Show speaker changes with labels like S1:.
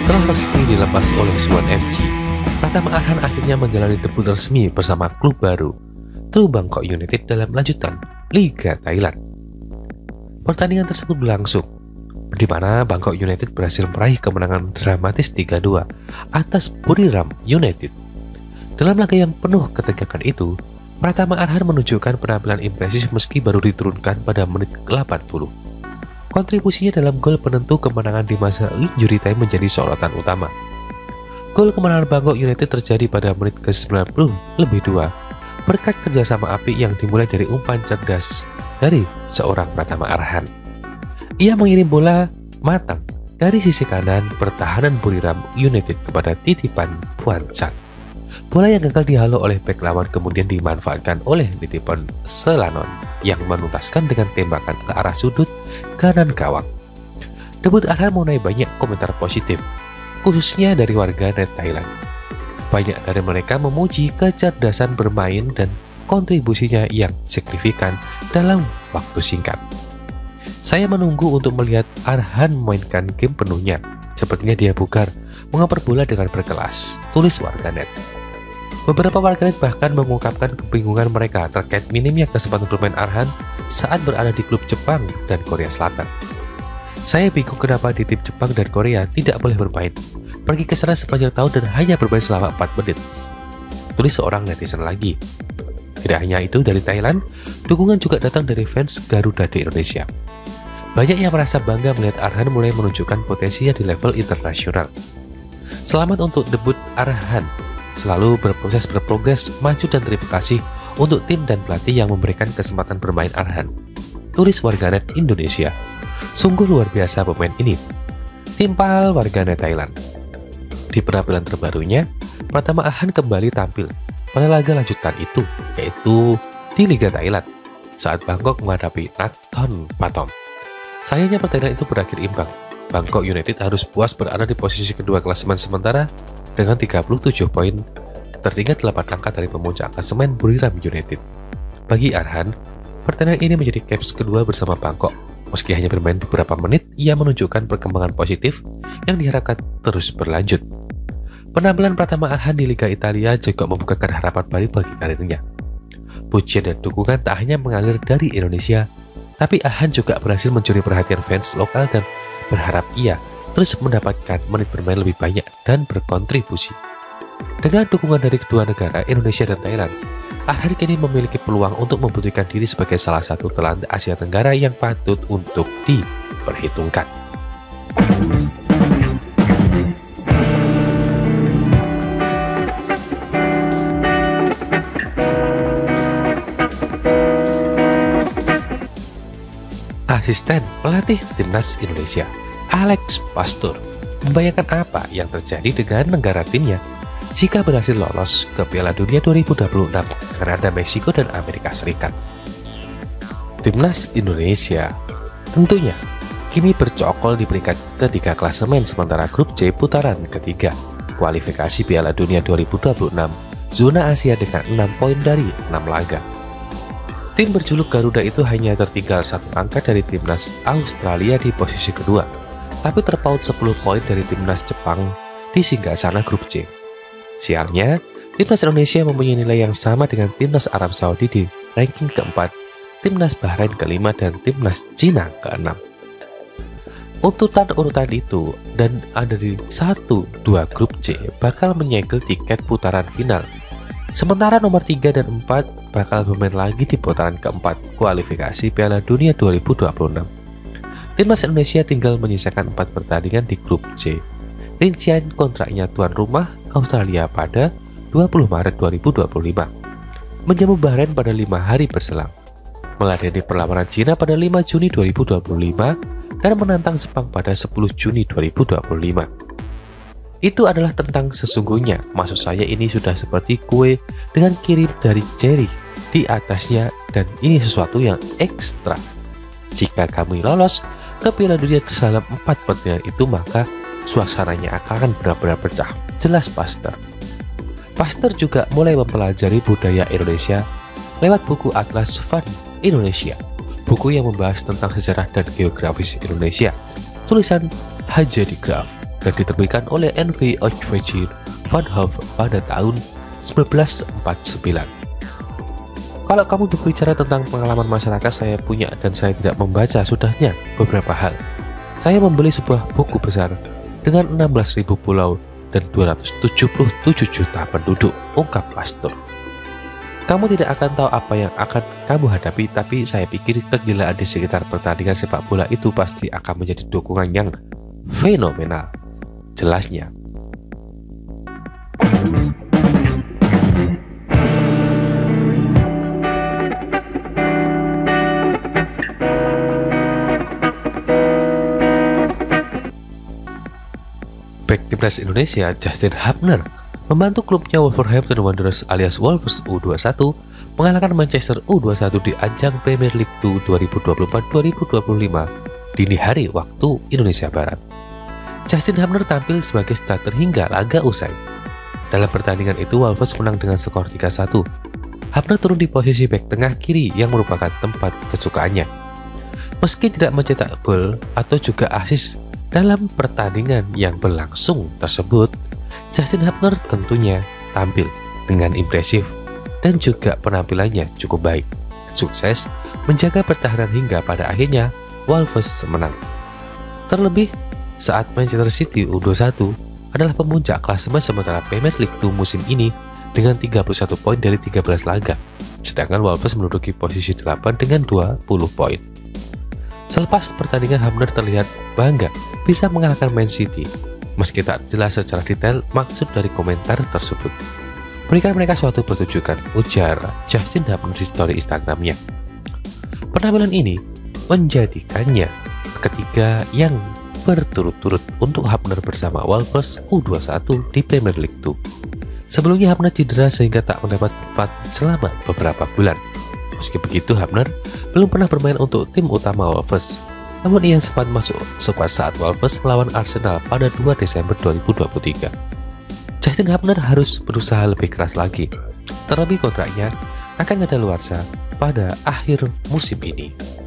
S1: Setelah resmi dilepas oleh Suwon FC, Pratama Arhan akhirnya menjalani debut resmi bersama klub baru, True Bangkok United dalam lanjutan Liga Thailand. Pertandingan tersebut berlangsung, di mana Bangkok United berhasil meraih kemenangan dramatis 3-2 atas Buriram United. Dalam laga yang penuh ketegangan itu, Pratama Arhan menunjukkan penampilan impresif meski baru diturunkan pada menit ke-80. Kontribusinya dalam gol penentu kemenangan di masa injury time menjadi sorotan utama. Gol kemenangan Bangkok United terjadi pada menit ke-90 lebih 2 berkat kerjasama apik yang dimulai dari umpan cerdas dari seorang Pratama Arhan. Ia mengirim bola matang dari sisi kanan pertahanan Buriram United kepada titipan Puan Chan. Bola yang gagal dihalau oleh bek lawan kemudian dimanfaatkan oleh titipan Selanon yang menuntaskan dengan tembakan ke arah sudut kanan gawang. Debut Arhan menuai banyak komentar positif, khususnya dari warga net Thailand. Banyak dari mereka memuji kecerdasan bermain dan kontribusinya yang signifikan dalam waktu singkat. Saya menunggu untuk melihat Arhan memainkan game penuhnya. Sepertinya dia bugar, mengoper bola dengan berkelas, tulis warganet. Beberapa warganet bahkan mengungkapkan kebingungan mereka terkait minimnya kesempatan bermain Arhan saat berada di klub Jepang dan Korea Selatan. Saya bingung kenapa di tim Jepang dan Korea tidak boleh bermain. Pergi ke sana sepanjang tahun dan hanya bermain selama 4 menit, tulis seorang netizen lagi. Tidak hanya itu, dari Thailand, dukungan juga datang dari fans Garuda di Indonesia. Banyak yang merasa bangga melihat Arhan mulai menunjukkan potensinya di level internasional. Selamat untuk debut Arhan, selalu berprogres maju dan terima kasih untuk tim dan pelatih yang memberikan kesempatan bermain Arhan, tulis warganet Indonesia. Sungguh luar biasa pemain ini, timpal warganet Thailand. Di penampilan terbarunya, Pratama Arhan kembali tampil pada laga lanjutan itu, yaitu di Liga Thailand saat Bangkok menghadapi Nakhon Pathom. Sayangnya pertandingan itu berakhir imbang. Bangkok United harus puas berada di posisi kedua klasemen sementara dengan 37 poin, tertinggal 8 angka dari pemuncak klasemen Buriram United. Bagi Arhan, pertandingan ini menjadi caps kedua bersama Bangkok. Meski hanya bermain beberapa menit, ia menunjukkan perkembangan positif yang diharapkan terus berlanjut. Penampilan Pratama Arhan di Liga Italia juga membukakan harapan baru bagi karirnya. Pujian dan dukungan tak hanya mengalir dari Indonesia, tapi Arhan juga berhasil mencuri perhatian fans lokal dan berharap ia terus mendapatkan menit bermain lebih banyak dan berkontribusi. Dengan dukungan dari kedua negara, Indonesia dan Thailand, Arhan kini memiliki peluang untuk membuktikan diri sebagai salah satu talenta Asia Tenggara yang patut untuk diperhitungkan. Asisten pelatih timnas Indonesia, Alex Pastur, membayangkan apa yang terjadi dengan negara timnya jika berhasil lolos ke Piala Dunia 2026 Kanada, Meksiko, dan Amerika Serikat. Timnas Indonesia tentunya kini bercokol di peringkat ketiga klasemen sementara grup C putaran ketiga kualifikasi Piala Dunia 2026 zona Asia dengan 6 poin dari 6 laga. Tim berjuluk Garuda itu hanya tertinggal 1 angka dari timnas Australia di posisi kedua, tapi terpaut 10 poin dari timnas Jepang di singgasana grup C. Sialnya, timnas Indonesia mempunyai nilai yang sama dengan timnas Arab Saudi di ranking keempat, timnas Bahrain kelima, dan timnas Cina keenam. Urutan itu dan ada di 1-2 grup C bakal menyegel tiket putaran final. Sementara nomor 3 dan 4 bakal bermain lagi di putaran keempat kualifikasi Piala Dunia 2026. Timnas Indonesia tinggal menyisakan 4 pertandingan di grup C. Rincian kontraknya tuan rumah Australia pada 20 Maret 2025, menjamu Bahrain pada 5 hari berselang, meladeni perlawanan Cina pada 5 Juni 2025, dan menantang Jepang pada 10 Juni 2025. Itu adalah tentang sesungguhnya. Maksud saya ini sudah seperti kue dengan kirim dari cherry di atasnya, dan ini sesuatu yang ekstra. Jika kami lolos ke Piala Dunia dalam 4 pertandingan itu, maka suasananya akan benar-benar pecah, jelas Pastor. Pastor juga mulai mempelajari budaya Indonesia lewat buku Atlas Fun Indonesia, buku yang membahas tentang sejarah dan geografis Indonesia, tulisan Haja di Graf dan diterbitkan oleh NV Uitgeverij Van Hove pada tahun 1949. Kalau kamu berbicara tentang pengalaman masyarakat saya punya dan saya tidak membaca sudahnya beberapa hal. Saya membeli sebuah buku besar dengan 16.000 pulau dan 277 juta penduduk, ungkap Pastor. Kamu tidak akan tahu apa yang akan kamu hadapi, tapi saya pikir kegilaan di sekitar pertandingan sepak bola itu pasti akan menjadi dukungan yang fenomenal. Jelasnya. Bek timnas Indonesia Justin Hubner membantu klubnya Wolverhampton Wanderers alias Wolves U21 mengalahkan Manchester U21 di ajang Premier League 2 2024-2025 dini hari waktu Indonesia Barat. Justin Hubner tampil sebagai starter hingga laga usai. Dalam pertandingan itu Wolves menang dengan skor 3-1. Hubner turun di posisi bek tengah kiri yang merupakan tempat kesukaannya. Meski tidak mencetak gol atau juga assist dalam pertandingan yang berlangsung tersebut, Justin Hubner tentunya tampil dengan impresif dan juga penampilannya cukup baik. Sukses menjaga pertahanan hingga pada akhirnya Wolves menang. Terlebih saat Manchester City U21 adalah pemuncak klasemen sementara Premier League 2 musim ini dengan 31 poin dari 13 laga, sedangkan Wolves menduduki posisi 8 dengan 20 poin. Selepas pertandingan, Hubner terlihat bangga bisa mengalahkan Man City. Meski tak jelas secara detail maksud dari komentar tersebut. Berikan mereka suatu pertunjukan, ujar Justin Hubner di story Instagramnya. Penampilan ini menjadikannya ketiga yang berturut-turut untuk Hubner bersama Wolves U21 di Premier League 2. Sebelumnya Hubner cedera sehingga tak mendapat tempat selama beberapa bulan. Meski begitu, Hubner belum pernah bermain untuk tim utama Wolves. Namun ia sempat masuk skuad saat Wolves melawan Arsenal pada 2 Desember 2023. Justin Hubner harus berusaha lebih keras lagi. Terlebih kontraknya akan kadaluarsa pada akhir musim ini.